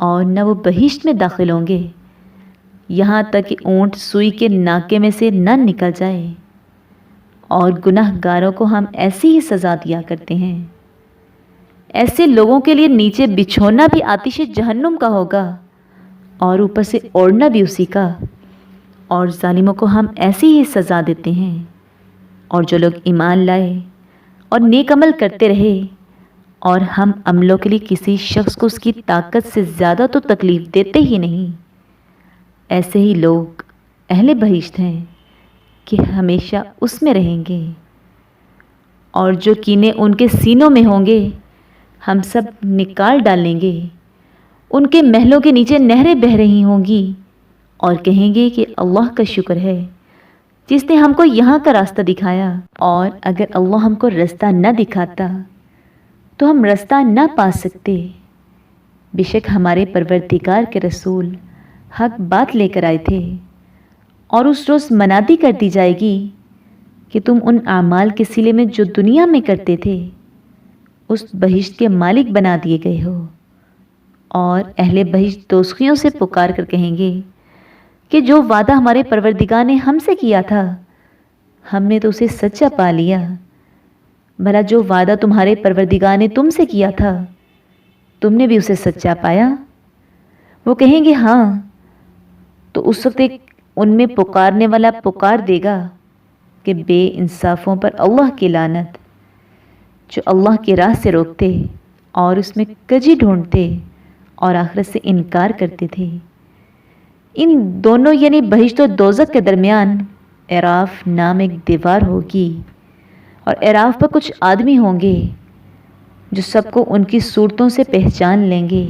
اور نہ وہ بہشت میں داخل ہوں گے یہاں تک کہ اونٹ سوئی کے ناکے میں سے نہ نکل جائے، اور گناہ گاروں کو ہم ایسی ہی سزا دیا کرتے ہیں۔ ایسے لوگوں کے لیے نیچے بچھونا بھی آتش جہنم کا ہوگا اور اوپر سے اوڑھنا بھی اسی کا، اور ظالموں کو ہم ایسی ہی سزا دیتے ہیں۔ اور جو لوگ ایمان لائے اور نیک عمل کرتے رہے اور ہم عملوں کے لیے کسی شخص کو اس کی طاقت سے زیادہ تو تکلیف دیتے ہی نہیں، ایسے ہی لوگ اہل بہشت ہیں کہ ہمیشہ اس میں رہیں گے۔ اور جو کینے ان کے سینوں میں ہوں گے ہم سب نکال ڈالیں گے، ان کے محلوں کے نیچے نہریں بہہ رہی ہوں گی اور کہیں گے کہ اللہ کا شکر ہے جس نے ہم کو یہاں کا راستہ دکھایا، اور اگر اللہ ہم کو راستہ نہ دکھاتا تو ہم راستہ نہ پا سکتے۔ بے شک ہمارے پروردگار کے رسول حق بات لے کر آئے تھے، اور اس روز منادی کر دی جائے گی کہ تم ان اعمال کے صلے میں جو دنیا میں کرتے تھے اس بہشت کے مالک بنا دیے گئے ہو۔ اور اہل بہشت دوزخیوں سے پکار کر کہیں گے کہ جو وعدہ ہمارے پروردگار نے ہم سے کیا تھا ہم نے تو اسے سچا پا لیا، بھلا جو وعدہ تمہارے پروردگار نے تم سے کیا تھا تم نے بھی اسے سچا پایا؟ وہ کہیں گے ہاں۔ تو اس وقت ایک ان میں پکارنے والا پکار دے گا کہ بے انصافوں پر اللہ کی لعنت، جو اللہ کی راہ سے روکتے اور اس میں کجی ڈھونڈتے اور آخرت سے انکار کرتے تھے۔ ان دونوں یعنی بہشت و دوزخ کے درمیان اعراف نام ایک دیوار ہوگی، اور اعراف پر کچھ آدمی ہوں گے جو سب کو ان کی صورتوں سے پہچان لیں گے،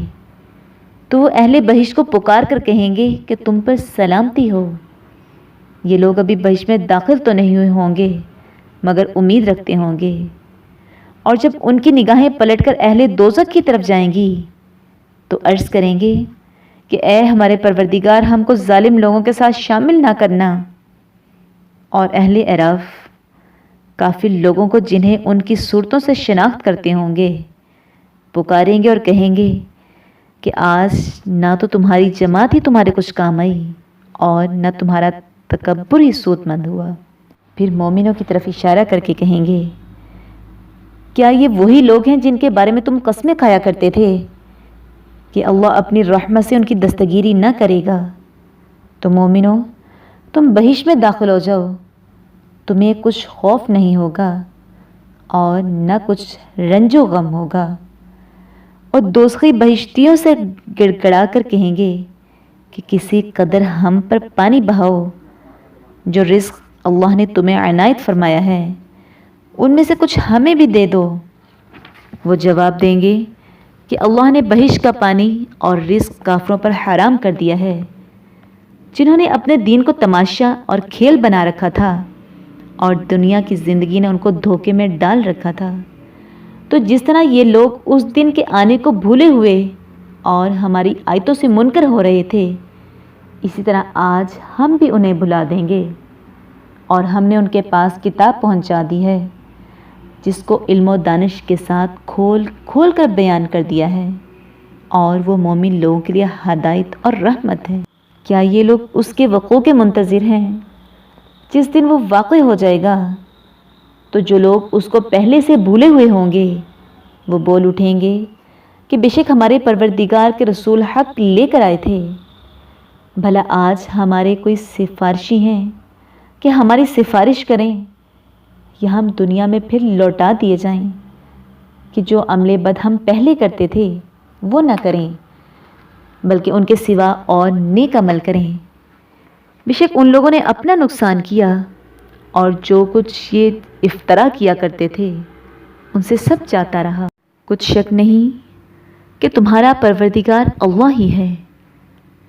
تو وہ اہل بہشت کو پکار کر کہیں گے کہ تم پر سلامتی ہو۔ یہ لوگ ابھی بہشت میں داخل تو نہیں ہوئے ہوں گے مگر امید رکھتے ہوں گے، اور جب ان کی نگاہیں پلٹ کر اہل دوزخ کی طرف جائیں گی تو عرض کریں گے کہ اے ہمارے پروردگار ہم کو ظالم لوگوں کے ساتھ شامل نہ کرنا۔ اور اہل اعراف کافر لوگوں کو جنہیں ان کی صورتوں سے شناخت کرتے ہوں گے پکاریں گے اور کہیں گے کہ آج نہ تو تمہاری جماعت ہی تمہارے کچھ کام آئی اور نہ تمہارا تکبر ہی سود مند ہوا۔ پھر مومنوں کی طرف اشارہ کر کے کہیں گے کیا یہ وہی لوگ ہیں جن کے بارے میں تم قسمیں کھایا کرتے تھے کہ اللہ اپنی رحمت سے ان کی دستگیری نہ کرے گا؟ تو مومنوں تم بہشت میں داخل ہو جاؤ، تمہیں کچھ خوف نہیں ہوگا اور نہ کچھ رنج و غم ہوگا۔ اور دوزخی بہشتیوں سے گڑ گڑا کر کہیں گے کہ کسی قدر ہم پر پانی بہاؤ، جو رزق اللہ نے تمہیں عنایت فرمایا ہے ان میں سے کچھ ہمیں بھی دے دو۔ وہ جواب دیں گے کہ اللہ نے بہشت کا پانی اور رزق کافروں پر حرام کر دیا ہے، جنہوں نے اپنے دین کو تماشا اور کھیل بنا رکھا تھا اور دنیا کی زندگی نے ان کو دھوکے میں ڈال رکھا تھا۔ تو جس طرح یہ لوگ اس دن کے آنے کو بھولے ہوئے اور ہماری آیتوں سے منکر ہو رہے تھے، اسی طرح آج ہم بھی انہیں بھلا دیں گے، اور ہم نے ان کے پاس کتاب پہنچا دی ہے جس کو علم و دانش کے ساتھ کھول کھول کر بیان کر دیا ہے، اور وہ مومن لوگوں کے لیے ہدایت اور رحمت ہے۔ کیا یہ لوگ اس کے وقوع کے منتظر ہیں جس دن وہ واقع ہو جائے گا؟ تو جو لوگ اس کو پہلے سے بھولے ہوئے ہوں گے وہ بول اٹھیں گے کہ بے شک ہمارے پروردگار کے رسول حق لے کر آئے تھے، بھلا آج ہمارے کوئی سفارشی ہیں کہ ہماری سفارش کریں یا ہم دنیا میں پھر لوٹا دیے جائیں کہ جو عمل بد ہم پہلے کرتے تھے وہ نہ کریں بلکہ ان کے سوا اور نیک عمل کریں۔ بے شک ان لوگوں نے اپنا نقصان کیا اور جو کچھ یہ افطرا کیا کرتے تھے ان سے سب جاتا رہا۔ کچھ شک نہیں کہ تمہارا پروردگار اللہ ہی ہے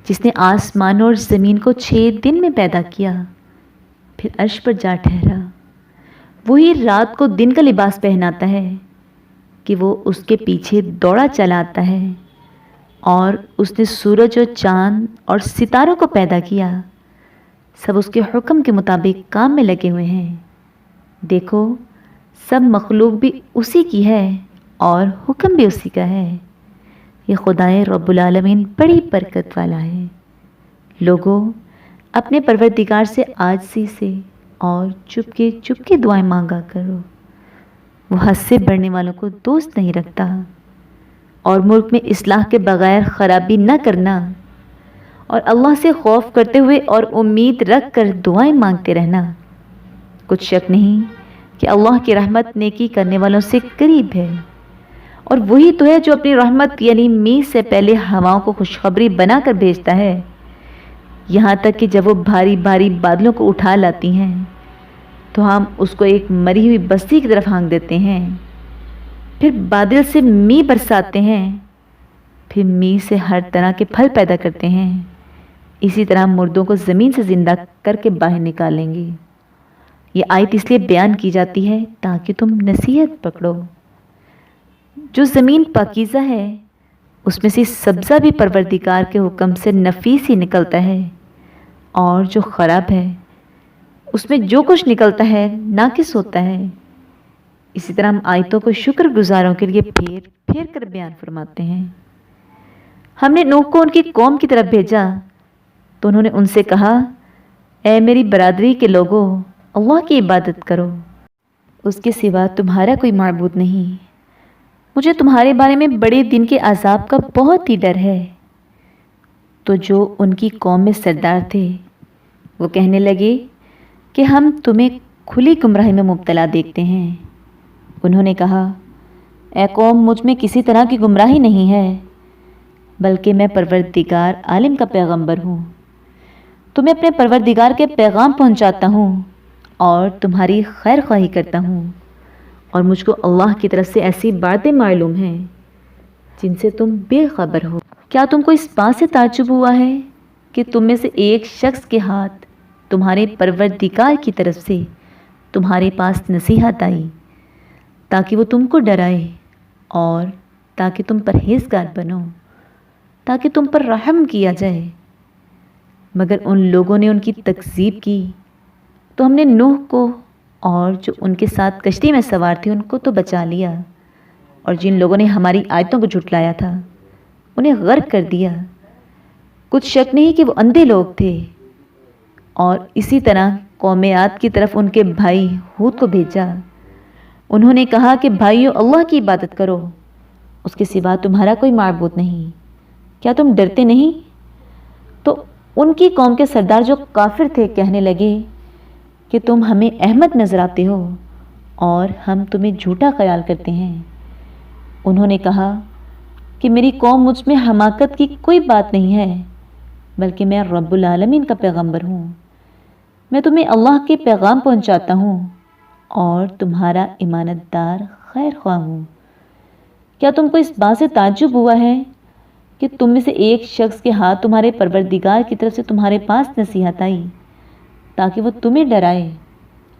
جس نے آسمان اور زمین کو 6 دن میں پیدا کیا، پھر عرش پر جا ٹھہرا۔ وہی رات کو دن کا لباس پہناتا ہے کہ وہ اس کے پیچھے دوڑا چلا آتا ہے، اور اس نے سورج اور چاند اور ستاروں کو پیدا کیا، سب اس کے حکم کے مطابق کام میں لگے ہوئے ہیں۔ دیکھو سب مخلوق بھی اسی کی ہے اور حکم بھی اسی کا ہے۔ یہ خدائے رب العالمین بڑی برکت والا ہے۔ لوگوں، اپنے پروردگار سے عاجزی سے اور چپ کے دعائیں مانگا کرو۔ وہ حد سے بڑھنے والوں کو دوست نہیں رکھتا، اور ملک میں اصلاح کے بغیر خرابی نہ کرنا، اور اللہ سے خوف کرتے ہوئے اور امید رکھ کر دعائیں مانگتے رہنا۔ کچھ شک نہیں کہ اللہ کی رحمت نیکی کرنے والوں سے قریب ہے، اور وہی تو ہے جو اپنی رحمت یعنی میغ سے پہلے ہواؤں کو خوشخبری بنا کر بھیجتا ہے، یہاں تک کہ جب وہ بھاری بھاری بادلوں کو اٹھا لاتی ہیں تو ہم اس کو ایک مری ہوئی بستی کی طرف ہانک دیتے ہیں، پھر بادل سے میغ برساتے ہیں، پھر میغ سے ہر طرح کے پھل پیدا کرتے ہیں۔ اسی طرح مردوں کو زمین سے زندہ کر کے باہر نکالیں گے۔ یہ آیت اس لیے بیان کی جاتی ہے تاکہ تم نصیحت پکڑو۔ جو زمین پاکیزہ ہے اس میں سے سبزہ بھی پروردگار کے حکم سے نفیس ہی نکلتا ہے، اور جو خراب ہے اس میں جو کچھ نکلتا ہے ناقص ہوتا ہے۔ اسی طرح ہم آیتوں کو شکر گزاروں کے لیے پھیر پھیر کر بیان فرماتے ہیں۔ ہم نے نوح کو ان کی قوم کی طرف بھیجا تو انہوں نے ان سے کہا، اے میری برادری کے لوگوں، اللہ کی عبادت کرو، اس کے سوا تمہارا کوئی معبود نہیں، مجھے تمہارے بارے میں بڑے دن کے عذاب کا بہت ہی ڈر ہے۔ تو جو ان کی قوم میں سردار تھے وہ کہنے لگے کہ ہم تمہیں کھلی گمراہی میں مبتلا دیکھتے ہیں۔ انہوں نے کہا، اے قوم، مجھ میں کسی طرح کی گمراہی نہیں ہے، بلکہ میں پروردگار عالم کا پیغمبر ہوں۔ تمہیں اپنے پروردگار کے پیغام پہنچاتا ہوں اور تمہاری خیر خواہی کرتا ہوں، اور مجھ کو اللہ کی طرف سے ایسی باتیں معلوم ہیں جن سے تم بے خبر ہو۔ کیا تم کو اس بات سے تعجب ہوا ہے کہ تم میں سے ایک شخص کے ہاتھ تمہارے پروردگار کی طرف سے تمہارے پاس نصیحت آئی تاکہ وہ تم کو ڈرائے اور تاکہ تم پرہیزگار بنو، تاکہ تم پر رحم کیا جائے؟ مگر ان لوگوں نے ان کی تکذیب کی تو ہم نے نوح کو اور جو ان کے ساتھ کشتی میں سوار تھے ان کو تو بچا لیا، اور جن لوگوں نے ہماری آیتوں کو جھٹلایا تھا انہیں غرق کر دیا۔ کچھ شک نہیں کہ وہ اندھے لوگ تھے۔ اور اسی طرح قوم عاد کی طرف ان کے بھائی ہود کو بھیجا۔ انہوں نے کہا کہ بھائیو، اللہ کی عبادت کرو، اس کے سوا تمہارا کوئی معبود نہیں، کیا تم ڈرتے نہیں؟ تو ان کی قوم کے سردار جو کافر تھے کہنے لگے کہ تم ہمیں احمق نظر آتے ہو اور ہم تمہیں جھوٹا خیال کرتے ہیں۔ انہوں نے کہا کہ میری قوم، مجھ میں حماقت کی کوئی بات نہیں ہے، بلکہ میں رب العالمین کا پیغمبر ہوں۔ میں تمہیں اللہ کے پیغام پہنچاتا ہوں اور تمہارا امانت دار خیر خواہ ہوں۔ کیا تم کو اس بات سے تعجب ہوا ہے کہ تم میں سے ایک شخص کے ہاتھ تمہارے پروردگار کی طرف سے تمہارے پاس نصیحت آئی تاکہ وہ تمہیں ڈرائے؟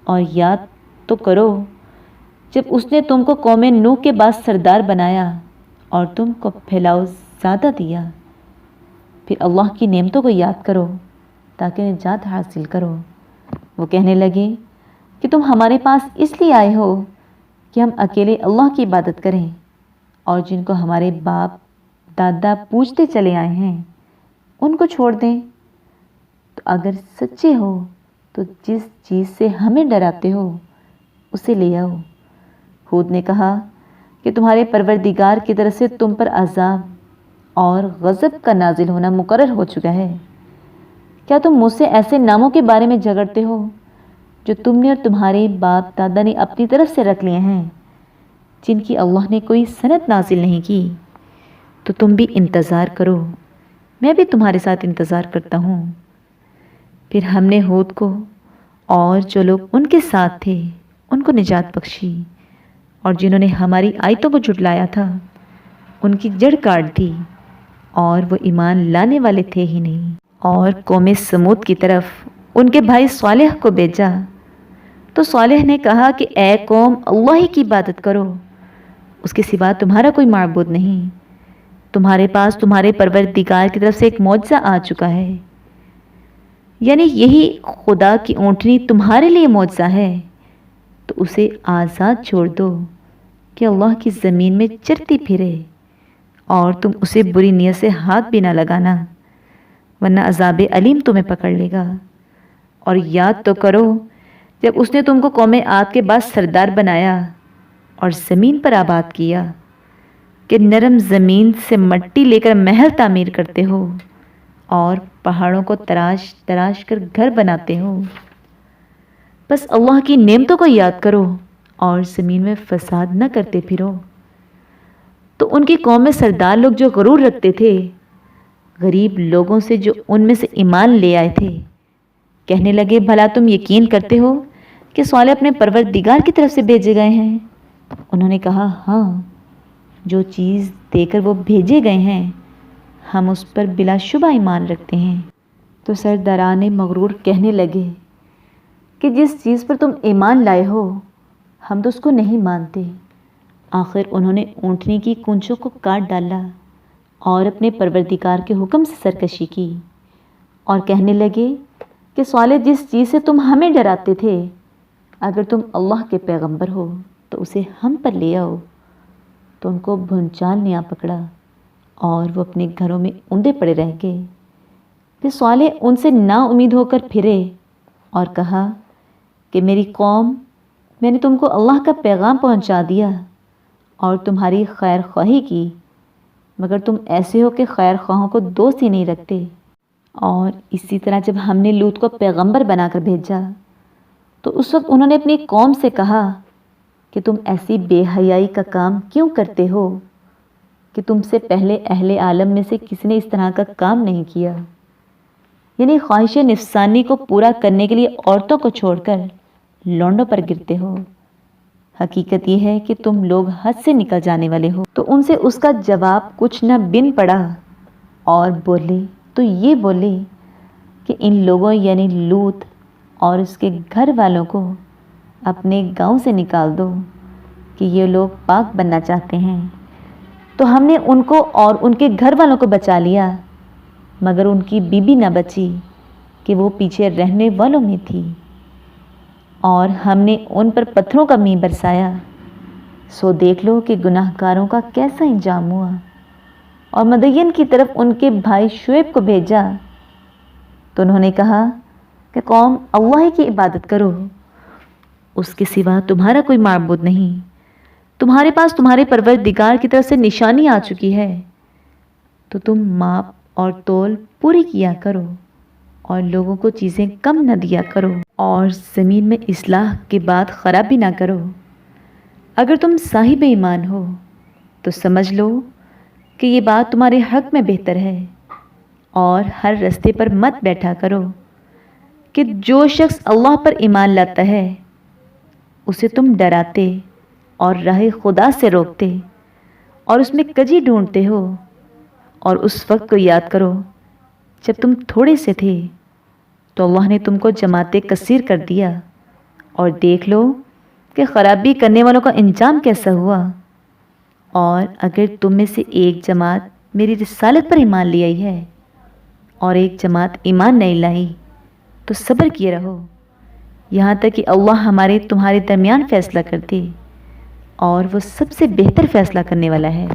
اور یاد تو کرو جب اس نے تم کو قوم نوح کے بعد سردار بنایا اور تم کو پھیلاؤ زیادہ دیا۔ پھر اللہ کی نعمتوں کو یاد کرو تاکہ نجات حاصل کرو۔ وہ کہنے لگے کہ تم ہمارے پاس اس لیے آئے ہو کہ ہم اکیلے اللہ کی عبادت کریں، اور جن کو ہمارے باپ دادا پوجتے چلے آئے ہیں ان کو چھوڑ دیں۔ تو اگر سچے ہو تو جس چیز سے ہمیں ڈراتے ہو اسے لے آؤ۔ ہود نے کہا کہ تمہارے پروردگار کی طرف سے تم پر عذاب اور غضب کا نازل ہونا مقرر ہو چکا ہے۔ کیا تم مجھ سے ایسے ناموں کے بارے میں جھگڑتے ہو جو تم نے اور تمہارے باپ دادا نے اپنی طرف سے رکھ لیے ہیں، جن کی اللہ نے کوئی سند نازل نہیں کی؟ تو تم بھی انتظار کرو، میں بھی تمہارے ساتھ انتظار کرتا ہوں۔ پھر ہم نے ہود کو اور جو لوگ ان کے ساتھ تھے ان کو نجات بخشی، اور جنہوں نے ہماری آیتوں کو جھٹلایا تھا ان کی جڑ کاٹ دی، اور وہ ایمان لانے والے تھے ہی نہیں۔ اور قوم سمود کی طرف ان کے بھائی صالح کو بھیجا تو صالح نے کہا کہ اے قوم، اللہ ہی کی عبادت کرو، اس کے سوا تمہارا کوئی معبود نہیں، تمہارے پاس تمہارے پروردگار کی طرف سے ایک معجزہ آ چکا ہے، یعنی یہی خدا کی اونٹنی تمہارے لیے معجزہ ہے، تو اسے آزاد چھوڑ دو کہ اللہ کی زمین میں چرتی پھرے، اور تم اسے بری نیت سے ہاتھ بھی نہ لگانا، ورنہ عذاب علیم تمہیں پکڑ لے گا۔ اور یاد تو کرو جب اس نے تم کو قوم عاد کے بعد سردار بنایا اور زمین پر آباد کیا کہ نرم زمین سے مٹی لے کر محل تعمیر کرتے ہو اور پہاڑوں کو تراش تراش کر گھر بناتے ہو۔ بس اللہ کی نعمتوں کو یاد کرو اور زمین میں فساد نہ کرتے پھرو۔ تو ان کی قوم میں سردار لوگ جو غرور رکھتے تھے، غریب لوگوں سے جو ان میں سے ایمان لے آئے تھے، کہنے لگے بھلا تم یقین کرتے ہو کہ صالح اپنے پروردگار کی طرف سے بھیجے گئے ہیں؟ انہوں نے کہا ہاں، جو چیز دے کر وہ بھیجے گئے ہیں ہم اس پر بلا شبہ ایمان رکھتے ہیں۔ تو سرداران مغرور کہنے لگے کہ جس چیز پر تم ایمان لائے ہو ہم تو اس کو نہیں مانتے۔ آخر انہوں نے اونٹنی کی کونچوں کو کاٹ ڈالا اور اپنے پروردگار کے حکم سے سرکشی کی، اور کہنے لگے کہ صالح جس چیز سے تم ہمیں ڈراتے تھے، اگر تم اللہ کے پیغمبر ہو تو اسے ہم پر لے آؤ۔ تو ان کو بھونچال نے آ پکڑا اور وہ اپنے گھروں میں اوندے پڑے رہ گئے۔ پھر صالح ان سے نا امید ہو کر پھرے اور کہا کہ میری قوم، میں نے تم کو اللہ کا پیغام پہنچا دیا اور تمہاری خیر خواہی کی، مگر تم ایسے ہو کہ خیر خواہوں کو دوست ہی نہیں رکھتے۔ اور اسی طرح جب ہم نے لوط کو پیغمبر بنا کر بھیجا تو اس وقت انہوں نے اپنی قوم سے کہا کہ تم ایسی بے حیائی کا کام کیوں کرتے ہو کہ تم سے پہلے اہل عالم میں سے کسی نے اس طرح کا کام نہیں کیا، یعنی خواہش نفسانی کو پورا کرنے کے لیے عورتوں کو چھوڑ کر لونڈوں پر گرتے ہو۔ حقیقت یہ ہے کہ تم لوگ حد سے نکل جانے والے ہو۔ تو ان سے اس کا جواب کچھ نہ بن پڑا اور بولے تو یہ بولے کہ ان لوگوں یعنی لوط اور اس کے گھر والوں کو اپنے گاؤں سے نکال دو کہ یہ لوگ پاک بننا چاہتے ہیں۔ تو ہم نے ان کو اور ان کے گھر والوں کو بچا لیا، مگر ان کی بیوی نہ بچی کہ وہ پیچھے رہنے والوں میں تھی، اور ہم نے ان پر پتھروں کا مینہ برسایا۔ سو دیکھ لو کہ گناہ گاروں کا کیسا انجام ہوا۔ اور مدین کی طرف ان کے بھائی شعیب کو بھیجا تو انہوں نے کہا کہ قوم اللہ ہی کی عبادت کرو، اس کے سوا تمہارا کوئی معبود نہیں، تمہارے پاس تمہارے پروردگار کی طرف سے نشانی آ چکی ہے، تو تم ماپ اور تول پوری کیا کرو اور لوگوں کو چیزیں کم نہ دیا کرو، اور زمین میں اصلاح کے بعد خرابی نہ کرو۔ اگر تم صاحب ایمان ہو تو سمجھ لو کہ یہ بات تمہارے حق میں بہتر ہے، اور ہر رستے پر مت بیٹھا کرو کہ جو شخص اللہ پر ایمان لاتا ہے اسے تم ڈراتے اور راہ خدا سے روکتے اور اس میں کجی ڈھونڈتے ہو۔ اور اس وقت کو یاد کرو جب تم تھوڑے سے تھے تو اللہ نے تم کو جماعت کثیر کر دیا، اور دیکھ لو کہ خرابی کرنے والوں کا انجام کیسا ہوا۔ اور اگر تم میں سے ایک جماعت میری رسالت پر ایمان لے آئی ہے اور ایک جماعت ایمان نہیں لائی تو صبر کیے رہو یہاں تک کہ اللہ ہمارے تمہارے درمیان فیصلہ کر دے، اور وہ سب سے بہتر فیصلہ کرنے والا ہے۔